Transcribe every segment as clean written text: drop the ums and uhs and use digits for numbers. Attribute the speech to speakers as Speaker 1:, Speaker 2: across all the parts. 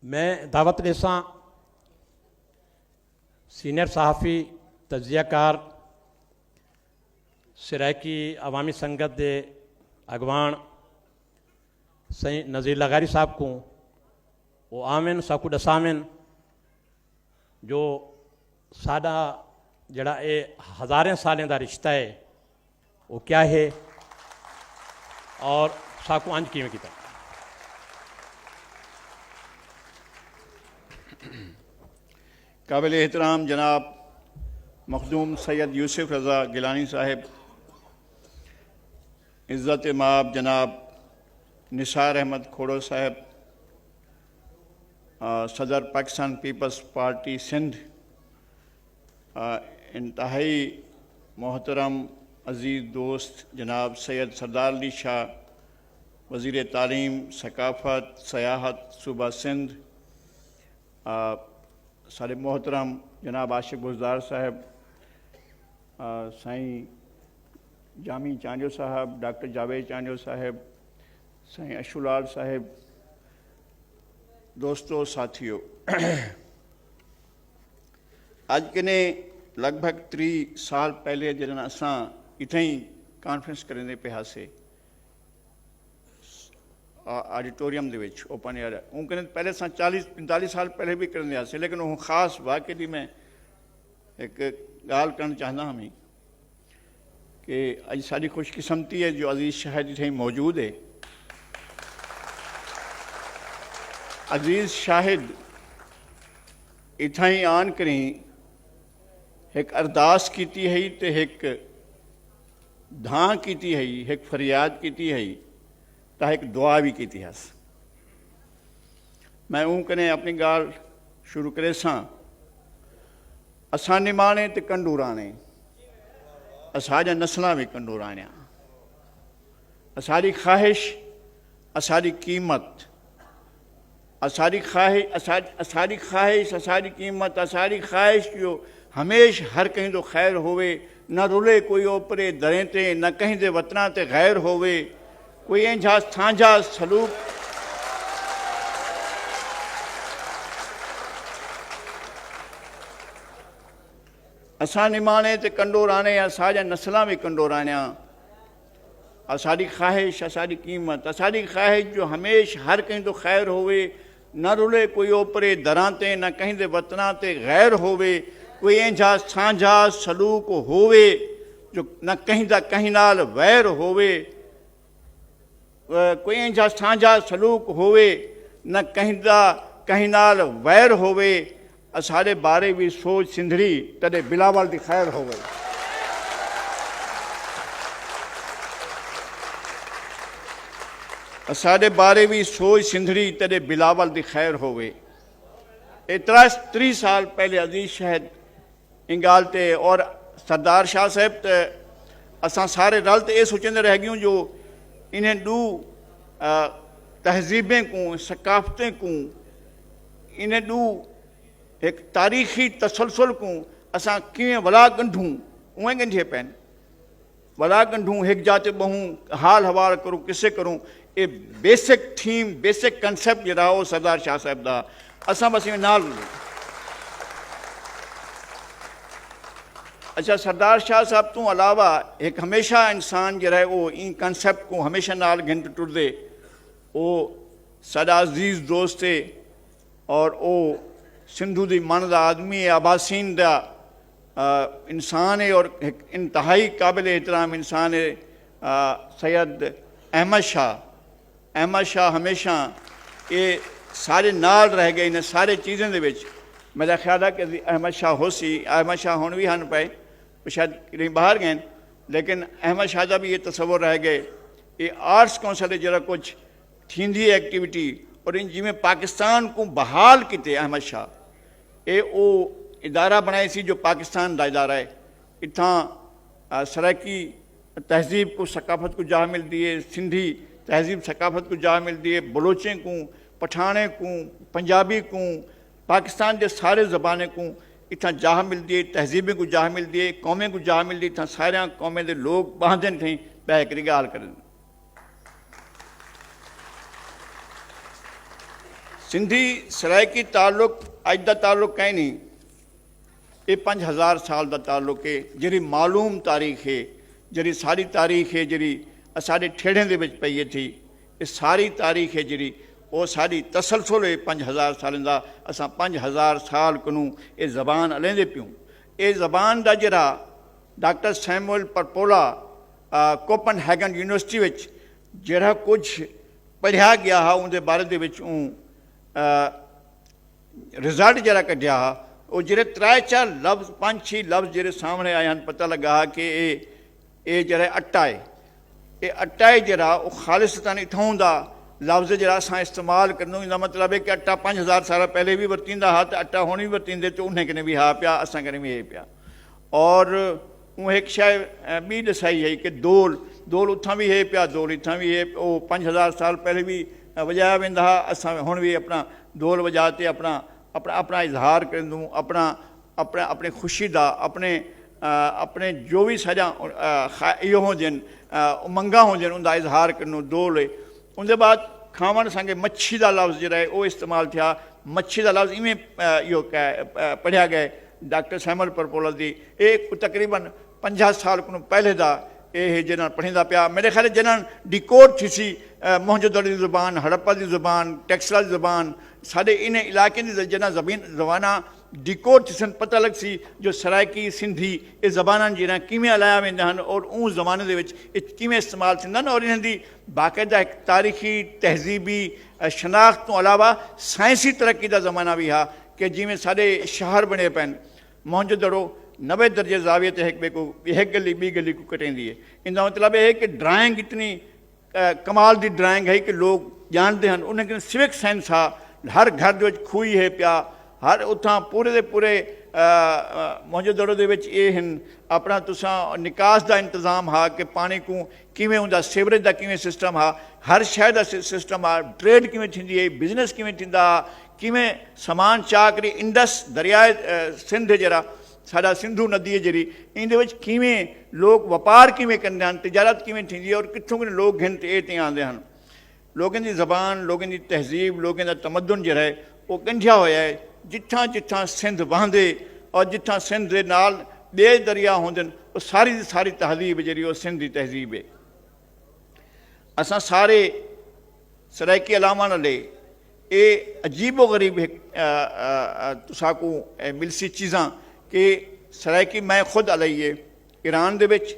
Speaker 1: मैं दावत लेसा सीनियर सहाफ़ी तजियाकार सरायकी अवामी संगत दे अगवान सही नज़ीर लगारी साहब को वो आमिन साकू दसामिन जो साडा जड़ा ये हज़ारें सालें का रिश्ता है वो क्या है और साकू अंज किवें कीता।
Speaker 2: काबिल एहतराम जनाब मखदूम सैयद यूसुफ रज़ा गिलानी साहिब, इज़्ज़त माब जनाब निसार अहमद खोड़ो साहब, सदर पाकिस्तान पीपल्स पार्टी सिंध, इंतहाई मोहतरम अज़ीज़ दोस्त जनाब सैयद सरदार अली शाह, वज़ीर तालीम सकाफ़त सयाहत सूबा सिंध, सारे मोहतरम जनाब आशिक बुज़दार साहब, साईं जामी चांडियो साहब, डॉक्टर जावेद चांडियो साहब, साईं अशुलाल साहब, दोस्तों साथियों, आज के लगभग 3 साल पहले जन असा इतें ही कॉन्फ्रेंस करें पे हासे ऑडिटोरियम दे विच ओपन एयर हूँ करें पहले 40-45 साल पहले भी करें हासे, लेकिन हूँ खास वाकई दी मैं एक गाल करना चाहता हमें कि अज साड़ी खुशकिस्मती है जो अजीज़ शाहिद इतें मौजूद है। अजीज़ शाहिद इतें आन करें एक अरदास की है तो एक धां की है, एक फरियाद की है तो एक दुआ भी की है। मैं ऊँ करें अपनी गाल शुरू करे सां, असां निमाणे तो कंडूराने, असाजा नस्लां भी कंडूराणिया, असारी ख्वाहिश असारी कीमत, असारी ख्वाहिश असारी कीमत, असारी ख्वाहिश जो हमेश हर कहीं तो खैर होवे, न रुले कोई ओपरे दरें ते, न कहीं दे वतना ते गैर होवे, कोई इंझा सांझा सलूक असां निमाणे ते कंडोराने, असाजा नस्लां भी कंडोराणिया, असारी ख्वाहिश असारी कीमत, असारी ख्वाहिश जो हमेश हर कहीं तो खैर होवे, न रुले कोई ओपरे दरां ते, न कहीं दे वतना ते गैर होवे, कोई इंझा सांझा सलूक होवे जो न कहीं दा कहीं नाल वैर होवे, कोई इंझा सांझा सलूक होवे न कहीं दा कहीं नाल वैर होवे, असारे बारे भी सोच सिंधड़ी तदे बिलावल दी खैर होवे। असारे बारे भी सोच सिंधड़ी तदे बिलावल दी खैर होवे। 30 साल पहले अजीज़ शाहिद इंगालते और सरदार शाह साहब तो असां सारे रल तो ये सोचते रह गयूं जो इन्हें दू तहजीबें को सकाफ़तें को इन्हें दू एक तारीख़ी तसलसल को असां किवें वला गंढूं उएं गंढे पैन वला गंढूं एक जाते बहूं हाल हवाल करूं किसे करूं, ये बेसिक थीम बेसिक कंसेप्ट जरा हो सरदार शाह साहब दा असां बस इवें नाल। अच्छा, सरदार शाह साहब तो अलावा एक हमेशा इंसान जरा है वो इन कंसेप्ट को हमेशा नाल गिनत टुरदे, वो साडा अजीज़ दोस्त है और वो सिंधु दी मन दा आदमी है, आबासीन दा इंसान है और एक इंतहाई काबिल एहतराम इंसान है सैयद अहमद शाह। अहमद शाह हमेशा ये सारे नाल रह गए इन सारे चीज़ों के विच। मेरा ख्याल है कि अहमद शाह हो सी, अहमद शाह हुण भी हन पाए शायद कहीं बाहर गए, लेकिन अहमद शाह का भी ये तस्वर रह गए। ये आर्ट्स कौंसल जरा कुछ थींदी एक्टिविटी और इन जिमें पाकिस्तान को बहाल किते अहमद शाह, ये वो इदारा बनाई सी जो पाकिस्तान का इदारा है। इतना सरायकी तहजीब को सकाफत को जहाँ मिलती है, सिंधी तहजीब सकाफत को जहाँ मिलती है, बलोचें को, पठाने को, पंजाबी को, पाकिस्तान के सारे ज़बाने को इतना जहाँ मिलती है, तहजीबें को जहाँ मिलती है, कौमें को जहाँ मिलती है, इतना सारे कौमें के लोग बहादन थे बह कर गाल करें। सिंधी सराइकी ताल्लुक अज का ताल्लुक कहीं नहीं, ये 5000 साल का ताल्लुक है। जी मालूम तारीख है, जी सारी तारीख है, जी साढ़े ठेड़े के पई थी, ये सारी तारीख है जी वो सारी तसलसल है 5000 साल का। असा 5000 साल को ये जबान हलेंदे प्यूं। ये जबान का जरा डॉक्टर सैमुअल परपोला कोपनहेगन यूनिवर्सिटी में जरा कुछ पढ़िया गया हा, उनके बारे रिजल्ट जरा कढ़िया हा, वो जो 3-4 लफ्ज़ 5-6 लफ्ज़ जो सामने आए हैं, पता लगा कि ये जरा अट्टा है, ये अट्टा है जरा वो खालिस्तान इथों का लफ्ज़ जरा अस इस्तेमाल करने। इसका मतलब है कि अट्टा 5000 साल पहले भी वरतींदा हा, तो अट्टा हुण भी वरतींदे, तो उन्हें कने भी हा पिया, असां कने भी है पिया। और वो एक शय बी दसाई है कि दोल उथां भी है पिया, दोल इथां भी है। वो 5000 साल पहले भी वजाया वेंदा हा, असां हुण भी अपना दोल वजा के अपना अपना अपना इजहार करूँ, अपना अपना अपनी खुशी का अपने जो भी सजा इो होजन उमंगा होजन उनका इजहार करूँ दोल है। उनके बाद खावन संगे मच्छी का लफ्ज़ जो है वो इस्तेमाल थिया। मच्छी का लफ्ज़ इवें इो पढ़िया गया डॉक्टर सैमुअल परपोला की, एक तकरीबन 50 साल को पहले का ये जिन्हें पढ़ीदा पिया। मेरे ख्याल जिन्हें डिकोड थी सी मोहनजोदड़ो की ज़ुबान, हड़प्पा की ज़ुबान, टेक्सला की ज़ुबान, साढ़े इन इलाके की जिन्हें ज़बाना डिकोड थी सन, पता लग सी जो सराइकी सिंधी ये ज़बान जिन्हें किमें हलाया वेंदा हन और उन ज़माने के किमें इस्तेमाल थींदा और इन्हां दी बाकायदा एक तारीखी तहजीबी शनाख्त तो अलावा साइंसी तरक्की का ज़माना भी हा कि जिमें साढ़े शहर बने पैन। मोहनजोदड़ो 90 दर्जे ज़ाविये ते एक गली बी गली को कटेंदी है। इनका मतलब है कि ड्राइंग इतनी कमाल की ड्राइंग है कि लोग जानते हैं। उन्हें सिविक सेंस हा, हर घर खूही है पिया, हर उतना पूरे के पूरे मोहनजोदड़ो ये अपना तुसा निकास का इंतजाम हा कि पानी को किमें उनका सीवरेज का किमें सिस्टम हा, हर शहर का सिस्टम हा, ट्रेड किमें थींदी है, बिजनेस किमें थींदा, किमें समान चाकरी इंडस दरियाए सिंध जरा साडा सिंधु नदी है जी इन किमें लोग व्यापार किमें करते हैं, तजारत किमें थींदी है और कितों कि लोग घिन ते आते हैं। लोगों की ज़बान, लोगों की तहजीब, लोगों का तमदन जो है वो गंढिया होया है जिथा जिथा सिंध बहंदे और जिथा सिंध के नाल बे दरिया होंदे वो सारी सारी तहजीब जी वो सिंध की तहजीब है। असां सारे सराइकी अलामा नाले ये अजीबो गरीब तुसाकू मिलसी चीज़ां कि सराइकी मैं खुद अलई है ईरान दे विच,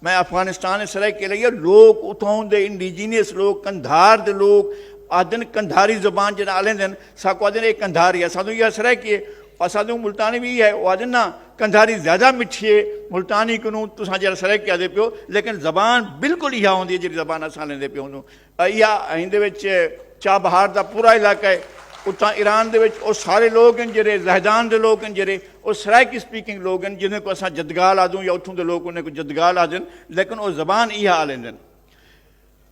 Speaker 2: मैं अफगानिस्तान सराइकी अलई है। लोग उतों दे इंडिजीनियस लोग कंधार दे लोग आदन कंधारी ज़बान जो आलेंदन साको आदन एक कंधारी है, साधु यह सराइकी है और साधु मुल्तानी भी है। वो आदन ना कंधारी ज़्यादा मिठी है, मुल्तानी को तुसा जरा सराइकी आदे पियो, लेकिन ज़बान बिल्कुल इहा होंदी है जी ज़बान असां लेंदे पियो। इहा इंदे विच चाबहार का पूरा इलाका है, उतना ईरान दे वो सारे लोग हैं जेरे जहदान के लोग हैं जेरे वो सराइकी स्पीकिंग लोग हैं जिन्हें को असां जदगाल आदूँ या उतों के लोग उन्हें को जदगाल आदन, लेकिन वो ज़बान इहा आलेंदन।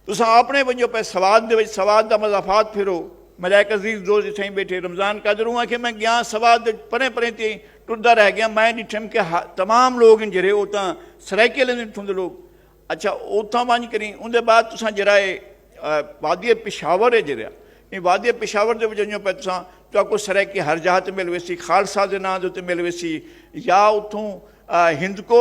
Speaker 2: तुसां अपने वजो पे सवाद का मज़ाफात फिरो। मलाइक अजीज़ दोस्त इतें बैठे रमज़ान का जरूर कि मैं गया सवाद परें परें ते टुरदा रह गया, मैं डिठम कि तमाम लोग हैं जेरे उतां सराइकी लेंदे इतों के लोग। अच्छा उतां वंज करी उनके बाद तुसां जरा वादी पेशावर है जरा ये वादी पेशावर के वजो पे तुसां तो सराइकी हर जगह ते मिल वेसी, खालसा के नाम के मिल वेसी या उतों हिंद को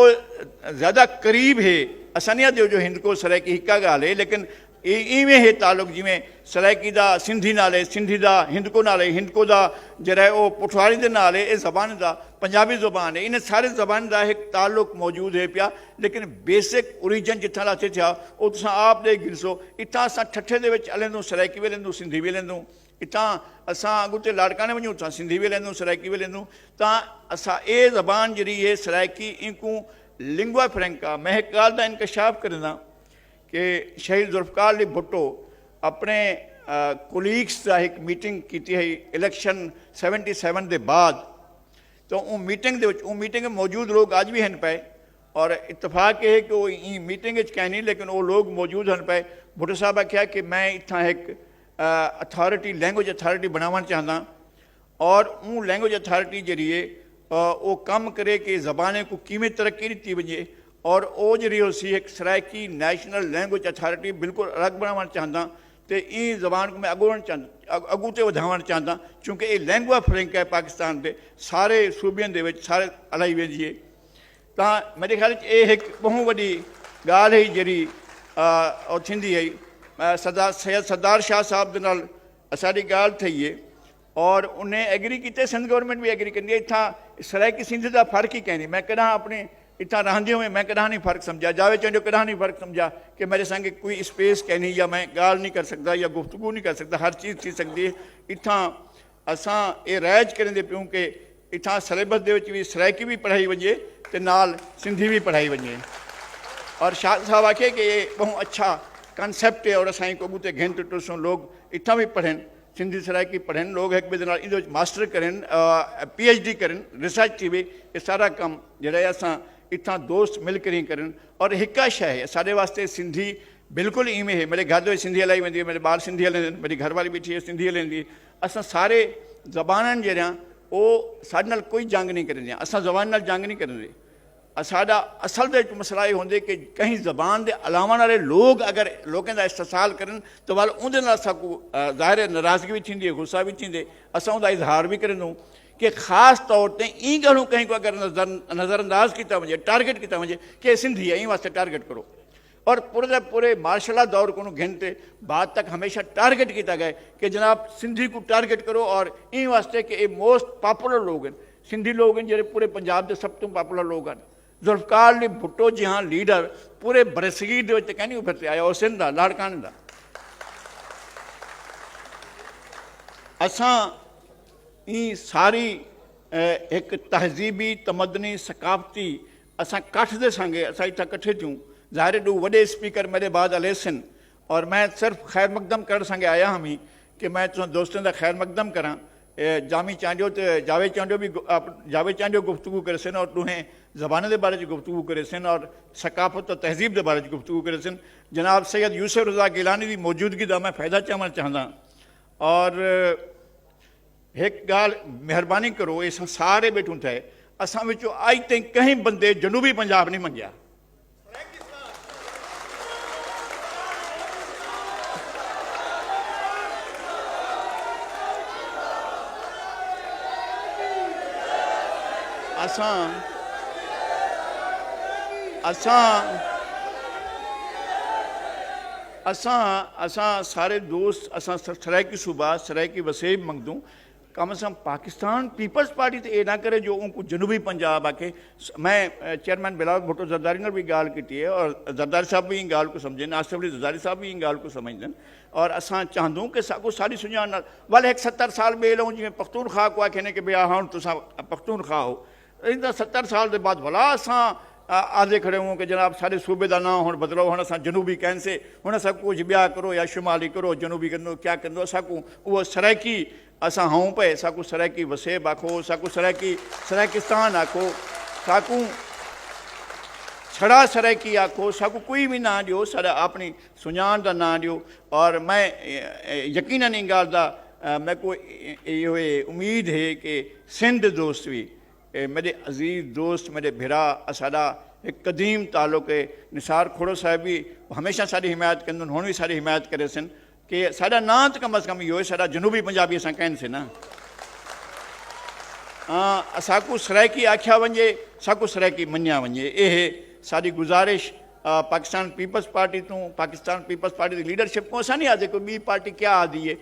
Speaker 2: ज़्यादा करीब है। असां नहीं आदे जो हिंद को सराइकी हिक्का गाल है, लेकिन इवें है ताल्लुक जिमें सराइकी का सिंधी नाल है, सिंधी का हिंद को नाल है, हिंद को का जरा वो पुठवारी के नाल है, इस जबान का पंजाबी ज़बान है। इन सारे ज़बान का एक ताल्लुक मौजूद है पिया, लेकिन बेसिक ओरिजन जिथा लाते थे वो तुसां आप दे गिरसो। इतना असां ठठे दे विच लेंदूं, सराइकी भी लेंदूं, सिंधी भी लेंदूं। इतना असां अगुते लाड़काने वञूं तां सिंधी भी लेंदूं, सराइकी भी लेंदूं। तां असां ये ज़बान जी है सराइकी इनकू लिंगुआ फ्रेंका महकाल का इंकशाफ करना कि शहीद जुल्फ़िकार अली भुट्टो अपने कोलीग्स का एक मीटिंग की है इलेक्शन 77 के बाद, तो उन मीटिंग में मौजूद लोग अज भी हैं पे और इतफाक है कि वो मीटिंग कहीं नहीं लेकिन वो लोग मौजूद हैं पे। भुट्टो साहब आख्या कि मैं इतना एक अथॉरिटी लैंग्वेज अथॉरिटी बनाना चाहता और उन लैंग्वेज अथॉरिटी जरिए वो कम करे कि ज़बाने को किमें तरक्की दी वजे और वो जी एक सराइकी नैशनल लैंग्वेज अथॉरिटी बिल्कुल अलग बनाना चाहता तो ई ज़बान को मैं अगो अगू तो वधावण चाहता क्योंकि ये लैंगुआ फ्रैंक है पाकिस्तान के सारे सूबियन दे विच सारे हलाई वेंदी है। तो मेरे ख्याल ये एक बहुत वड्डी गाल है जी थी है सैयद सरदार शाह साहब के नाल साड़ी गाल थी है और उन्हें एग्री किए, सिंध गवर्नमेंट भी एग्री करी। इतना सराइकी सिंध का फर्क ही कहनी, मैं कदा अपने इतना रहंदे हुए मैं कदा नहीं फ़र्क समझा, जावेद चंडो कदा नहीं फ़र्क समझा कि मेरे संगे कोई स्पेस कहनी या मैं गाल नहीं कर सकता या गुफ्तगू नहीं कर सकता, हर चीज़ थी सकती है। इतना असां ये राइज करेंदे पियूं कि इतना सिलेबस दे विच भी सराइकी भी पढ़ाई वजे तो नाल सिंधी भी पढ़ाई वजे। और शाह साहब आखे कि ये बहुत अच्छा कंसेप्ट है और असां को अगूते घंटे टुसों लोग इतना भी पढ़ें, सिंधी सराइकी पढ़ें, लोग एक ॿिए नाल इन मास्टर करें, PhD करें, रिसर्च थी भी, ये सारा कम जरा असां इतना दोस्त मिल कर ही करें। और एक शय है साढ़े वास्ते सिंधी बिल्कुल इवें है, मेरे घर सिंधी हलाई वेंदी है, मेरे बाल सिंधी हलेंदे, मेरी घरवाली भी थी सिंधी हलेंदी। असां सारे ज़बाननि जहिड़ा वो साढ़े नाल कोई जंग नहीं करेंगे, असां ज़बान नाल जंग नहीं करेंगे। साढ़ा असल दे मसला ये होंगे कि कहीं ज़बान के अलावा वाले लोग अगर लोगों का इस्तेसाल करें तो वाल उनके नाल साकू ज़ाहिर नाराज़गी भी थी, गुस्सा भी थी, असां उनका इजहार भी करूँ कि ख़ास तौर पर ई गलू कहीं को अगर नज़रअंदाज किया वजे, टारगेट किया वजे कि सिंधी है, ई वास्ते टारगेट करो। और पूरे मार्शल दौर को घंटे बाद तक हमेशा टारगेट किया गया कि जनाब सिंधी को टारगेट करो और ई वास्ते कि ये मोस्ट पॉपुलर लोग हैं, सिंधी लोग हैं जो पूरे पंजाब के सब तो पॉपुलर लोग हैं। जुल्फकार अली भुट्टो जिहा लीडर पूरे बरसगीर के कहनी उभर आया और सिंध का लाड़काने का। असां ई सारी एक तहजीबी तमदनी सकाफती असां कठ दे संगे असां इतना कट्ठे थियूं। ज़ाहिर दो वडे स्पीकर मेरे बाद अलेसन और मैं सिर्फ खैर मकदम कर संगे आया हम ही कि मैं तुम दोस्तों का खैर मकदम करा। जामी चांडियो तो जावेद चांडियो गुफ्तगू करे सन और तुहें ज़बान के बारे में गुफ्तगू करे सन और सकाफत और तहजीब के बारे में गुफ्तगू करे सन। जनाब सैयद यूसुफ रज़ा गिलानी की मौजूदगी का मैं फ़ायदा चवण चाहता और एक गाल मेहरबानी करो, ये सारे बैठूं थे असां विचों अज ताईं कहीं बंदे जनूबी पंजाब नहीं मंगिया। असां सारे दोस्त असां सराइकी सूबा सराइकी वसेब मंगदूं कम से कम पाकिस्तान पीपल्स पार्टी तो ये ना करे जो उनको जनूबी पंजाब आके। मैं चेयरमैन बिलावल भुट्टो जरदारी ने भी गाल की है और जरदारी साहब भी इन गाल को समझें, आसिफ अली जरदारी साहब भी इन गाल को समझन और असां चाहूँ कि साको सारी सुञाण वाल एक 70 साल बे लूँ जिमें पख्तूनख्वा को आखे कि भैया हाँ तुसा पख्तूनख्वा हो, इन 70 साल के बाद भला असां आदे खड़े हों कि जनाब सारे सूबे का ना हूँ बदलो, हम असां जनूबी कैंसे हूँ असां कुछ ब्या करो या शुमाली करो जनूबी करो क्या करो, असांको वो सराइकी असां हाँ पे साकू सराइकी वसेब आखो, साकू सराइकिस्तान आखो, साकू छड़ा सराइकी आखो, साकू कोई भी ना दियो, सारा अपनी सुञाण का ना दियो। और मैं यकीनन इन गाल का मैं को ये उम्मीद है कि सिंध दोस्त भी मेरे अजीज़ दोस्त मेरे भिरा साडा एक कदीम ताल्लुक है। निसार खोड़ो साहब भी हमेशा सारी हिमायत करें, हुण भी सारी हिमायत करे सन कि साडा ना तो कम अज़ कम इहो साडा जनूबी पंजाबी असां कहन से ना असाकू सराइकी आख्या वजे, साकू सराइकी मनिया वजे। ये सारी गुजारिश पाकिस्तान पीपल्स पार्टी तो पाकिस्तान पीपल्स पार्टी की लीडरशिप को असा नहीं आते कोई बी पार्टी क्या आदि है,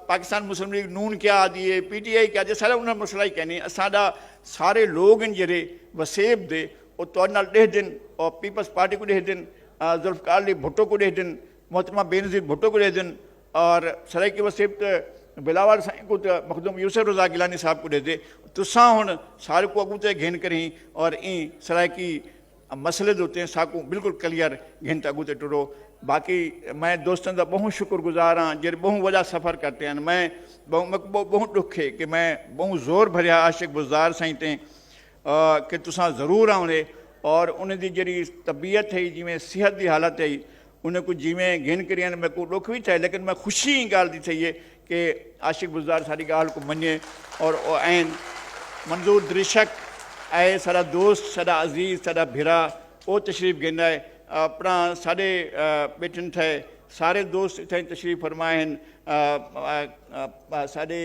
Speaker 2: पाकिस्तान मुस्लिम लीग नून क्या आदि है, PTI क्या आदि, सारा उन्हें मसला ही कहनी। साडा सारे लोग हैं जेरे वसेब दे वो तो डेढ़ दिन और पीपल्स पार्टी को डेढ़ दिन, जुल्फकार अली भुट्टो को डेढ़ दिन, मोहतरमा बेनज़ीर भुट्टो को डेढ़ दिन और सराइकी वसेब तो बिलावल साईं को तो मखदूम यूसुफ रज़ा गिलानी साहब को दे दे। तुसां हुण सारे को अगूते घेन करी और ई सराइकी मसले होते साकू बिल्कुल क्लियर घंटा अगूते टुरो। बाकी मैं दोस्तों का बहुत शुक्रगुजार हाँ जे बहुत वॾा सफ़र करते हैं। मैं बहुत दुख है कि मैं बहुत ज़ोर भरिया आशिक बुज़दार साईं ते कि तुसां ज़रूर आउने और उनकी जी तबीयत है जिमें सेहत की हालत है उन्हें को जिमें घेन करी मैं को दुख भी थे, लेकिन मैं खुशी ही गाल दी थी कि आशिक बुज़दार सारी गाल को मने और आन मंजूर दृशक है सारा दोस्त सारा अजीज़ सारा भिरा वो तशरीफ़ घेंदा है अपना साढ़े बैठन थे सारे दोस्त इत्थे तशरीफ़ फरमाए हैं। साढ़े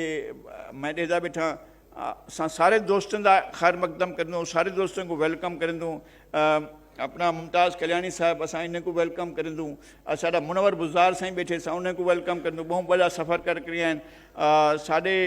Speaker 2: मैं डेजा बैठा असां सारे दोस्तों का खैर मकदम करदूँ, सारे दोस्तों को वेलकम करदूँ। अपना मुमताज़ कल्याणी साहब असां इन को वेलकम करदूँ। साडा मुनवर बुज़ार साईं बैठे सा उन्हें को वेलकम करदूँ। बहुत बड़ा सफ़र कर हैं साढ़े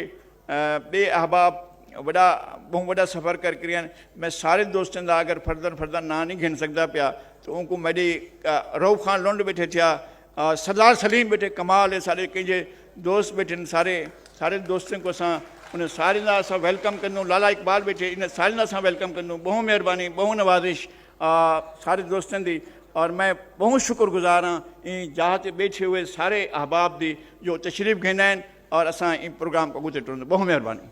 Speaker 2: बे अहबाब वड़ा बहुत बड़ा सफ़र कर हैं। मैं सारे दोस्तों का अगर फर्दर ना नहीं गिन सकता पाया तो उनको मेरी रऊफ़ खान लुंड बैठे थिया, सरदार सलीम बैठे, कमाल है सारे कंहिंजे दोस्त बैठे सारे दोस्तों को असां उन सारे का असां वेलकम कंदूं। लाला इकबाल बैठे इन सारे का असां वेलकम कंदूं। बहुत मेहरबानी, बहुत नवाजिश सारे दोस्तों की। और मैं बहुत शुक्रगुजार हाँ इन जहाँ से बैठे हुए सारे अहबाब की जो तशरीफ़ घेंदा आहिनि और असां इन प्रोग्राम को अॻिते टुरंदो। बहुत मेहरबानी।